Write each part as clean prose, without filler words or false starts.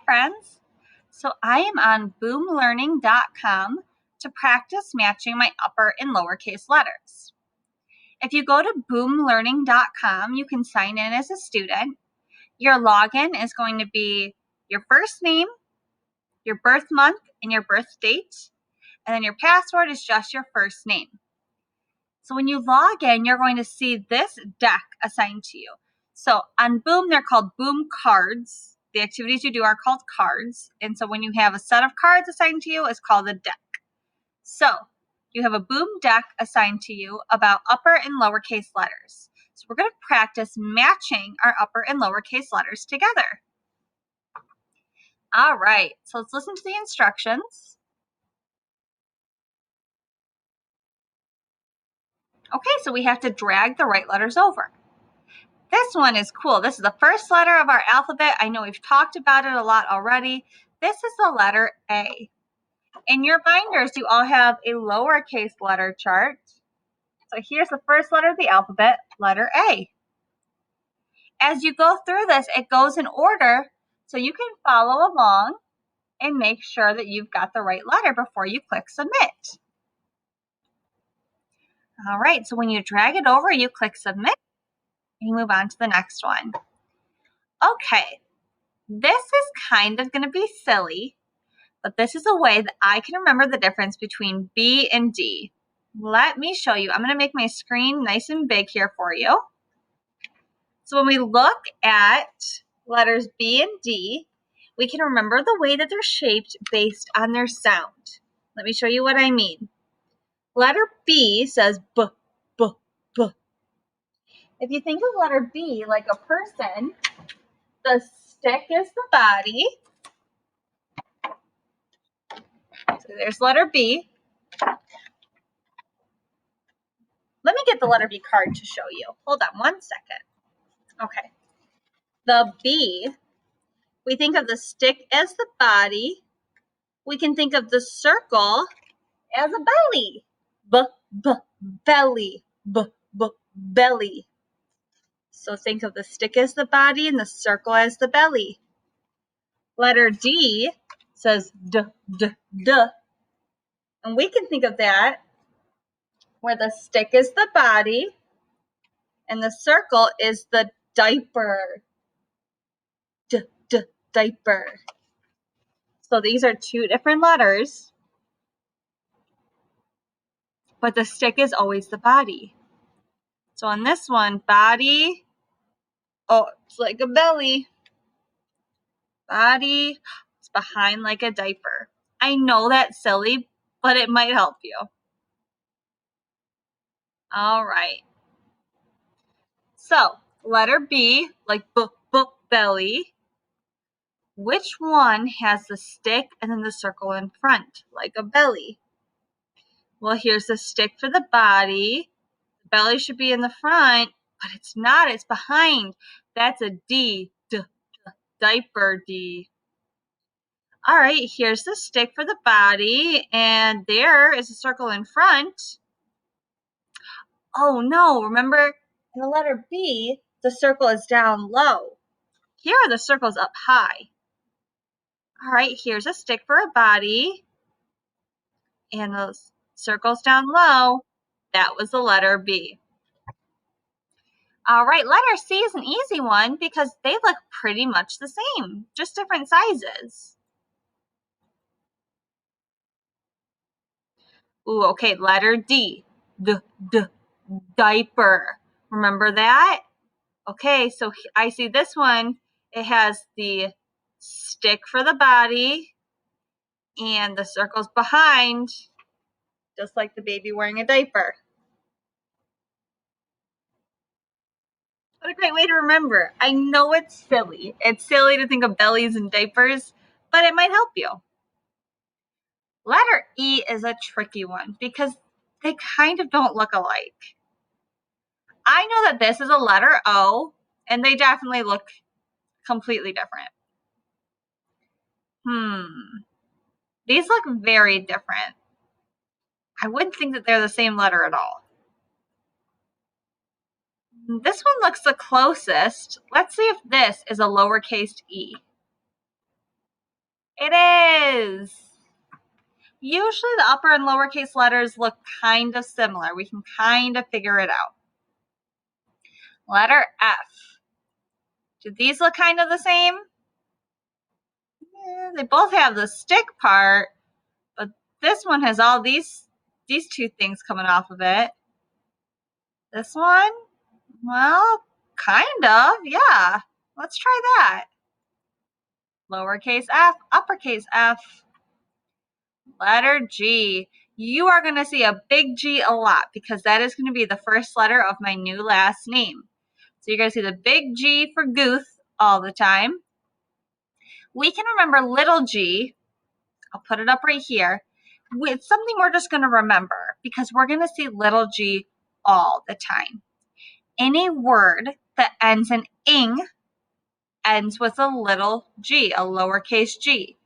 friends. So I am on boomlearning.com to practice matching my upper and lowercase letters. If you go to boomlearning.com, you can sign in as a student. Your login is going to be your first name, your birth month, and your birth date. And then your password is just your first name. So when you log in, you're going to see this deck assigned to you. So on Boom, they're called Boom cards. The activities you do are called cards. And so when you have a set of cards assigned to you, it's called a deck. So you have a Boom deck assigned to you about upper and lowercase letters. So we're going to practice matching our upper and lowercase letters together. All right, so let's listen to the instructions. Okay, so we have to drag the right letters over. This one is cool. This is the first letter of our alphabet. I know we've talked about it a lot already. This is the letter A. In your binders, you all have a lowercase letter chart. So here's the first letter of the alphabet, letter A. As you go through this, it goes in order, so you can follow along and make sure that you've got the right letter before you click submit. All right, so when you drag it over, you click submit, and you move on to the next one. Okay, this is kind of going to be silly, but this is a way that I can remember the difference between B and D. Let me show you. I'm going to make my screen nice and big here for you. So when we look at letters B and D, we can remember the way that they're shaped based on their sound. Let me show you what I mean. Letter B says B, B, B. If you think of letter B like a person, the stick is the body. So there's letter B. Let me get the letter B card to show you. Hold on one second. Okay. The B, we think of the stick as the body. We can think of the circle as a belly. B, b, belly. B, b, belly. So think of the stick as the body and the circle as the belly. Letter D says d, d, d. And we can think of that where the stick is the body and the circle is the diaper. D, d, diaper. So these are two different letters, but the stick is always the body. So on this one, body, oh, it's like a belly. Body, it's behind like a diaper. I know that's silly, but it might help you. All right. So letter B, like book belly. Which one has the stick and then the circle in front, like a belly? Well, here's the stick for the body. The belly should be in the front, but it's not. It's behind. That's a D, diaper D. All right, here's the stick for the body, and there is a circle in front. Oh no, remember in the letter B, the circle is down low. Here are the circles up high. All right, here's a stick for a body, and those circles down low. That was the letter B. All right, letter C is an easy one because they look pretty much the same, just different sizes. Ooh, okay, letter D, diaper. Remember that? Okay, so I see this one. It has the stick for the body and the circles behind, just like the baby wearing a diaper. What a great way to remember. I know it's silly. It's silly to think of bellies and diapers, but it might help you. Letter E is a tricky one because they kind of don't look alike. I know that this is a letter O, and they definitely look completely different. These look very different. I wouldn't think that they're the same letter at all. This one looks the closest. Let's see if this is a lowercase e. It is. Usually the upper and lowercase letters look kind of similar. We can kind of figure it out. Letter F. Do these look kind of the same? Yeah, they both have the stick part, but this one has all these two things coming off of it. This one, well, kind of, yeah. Let's try that. Lowercase f, uppercase F. Letter G. You are going to see a big G a lot because that is going to be the first letter of my new last name. So you're going to see the big G for Guth all the time. We can remember little g. I'll put it up right here. With something we're just going to remember because we're going to see little g all the time. Any word that ends in ing ends with a little g, a lowercase g.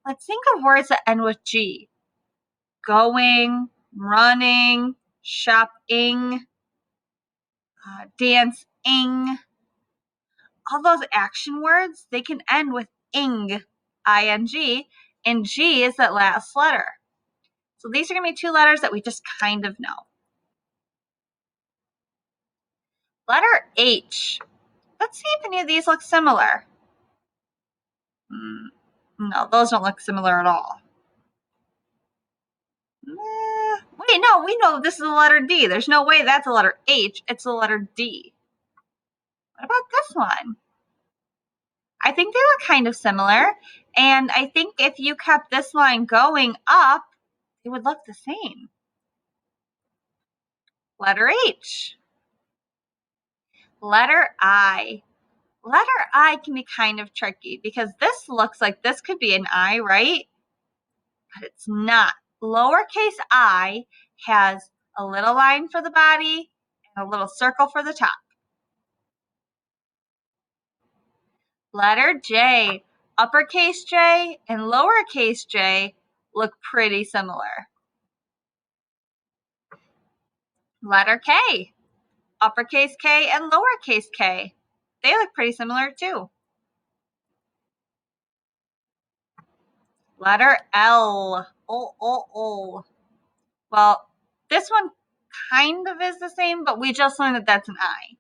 Let's think of words that end with G. Going, running, shopping, dancing. All those action words, they can end with ing, I-N-G, and G is that last letter. So these are going to be two letters that we just kind of know. Letter H. Let's see if any of these look similar. No, those don't look similar at all. Wait, no, we know this is the letter D. There's no way that's the letter H. It's the letter D. What about this one? I think they look kind of similar. And I think if you kept this line going up, it would look the same. Letter H. Letter I. Letter I can be kind of tricky because this looks like this could be an I, right? But it's not. Lowercase I has a little line for the body and a little circle for the top. Letter J. Uppercase J and lowercase j look pretty similar. Letter K. Uppercase K and lowercase k. They look pretty similar too. Letter L. Oh. Well, this one kind of is the same, but we just learned that that's an I.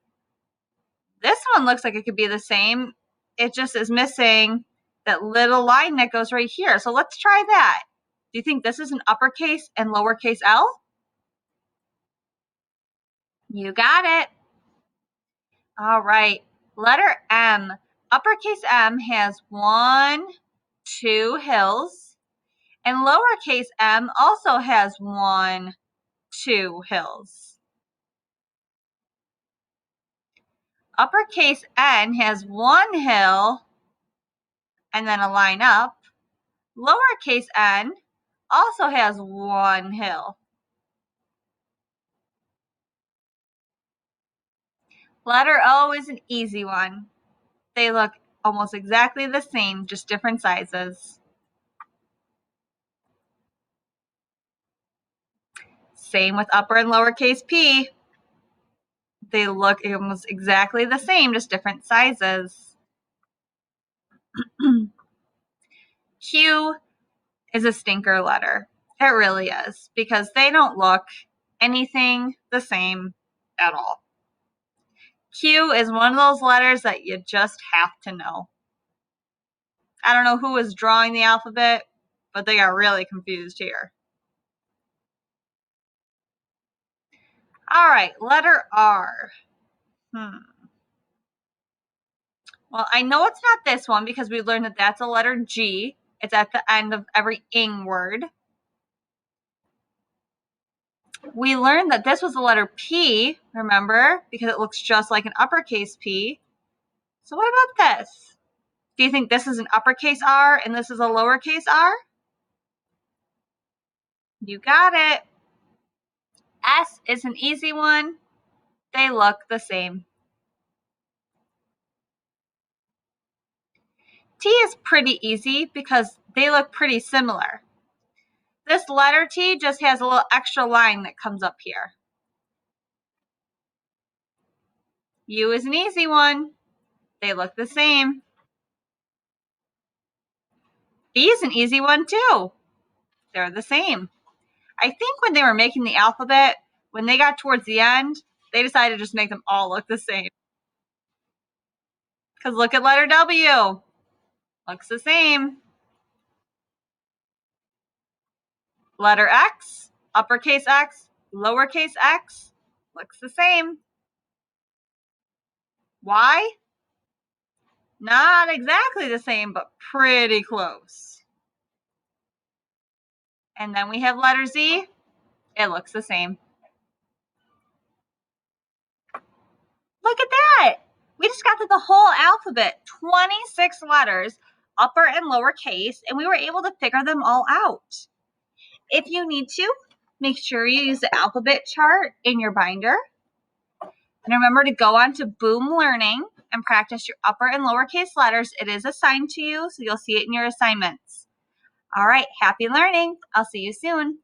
This one looks like it could be the same. It just is missing that little line that goes right here. So let's try that. Do you think this is an uppercase and lowercase L? You got it. All right. Letter M. Uppercase M has 1, 2 hills, and lowercase m also has 1, 2 hills. Uppercase N has 1 hill and then a line up. Lowercase n also has 1 hill. Letter O is an easy one. They look almost exactly the same, just different sizes. Same with upper and lowercase p. They look almost exactly the same, just different sizes. Q is a stinker letter. It really is, because they don't look anything the same at all. Q is one of those letters that you just have to know. I don't know who was drawing the alphabet, but they got really confused here. All right, letter R. Well, I know it's not this one because we learned that that's a letter G. It's at the end of every ing word. We learned that this was the letter P, remember, because it looks just like an uppercase P. So what about this? Do you think this is an uppercase R and this is a lowercase r? You got it. S is an easy one. They look the same. T is pretty easy because they look pretty similar. This letter T just has a little extra line that comes up here. U is an easy one. They look the same. B is an easy one too. They're the same. I think when they were making the alphabet, when they got towards the end, they decided to just make them all look the same. Because look at letter W. Looks the same. Letter X, uppercase X, lowercase x, looks the same. Y, not exactly the same, but pretty close. And then we have letter Z. It looks the same. Look at that. We just got through the whole alphabet, 26 letters, upper and lower case, and we were able to figure them all out. If you need to, make sure you use the alphabet chart in your binder. And remember to go on to Boom Learning and practice your upper and lowercase letters. It is assigned to you, so you'll see it in your assignments. All right, happy learning. I'll see you soon.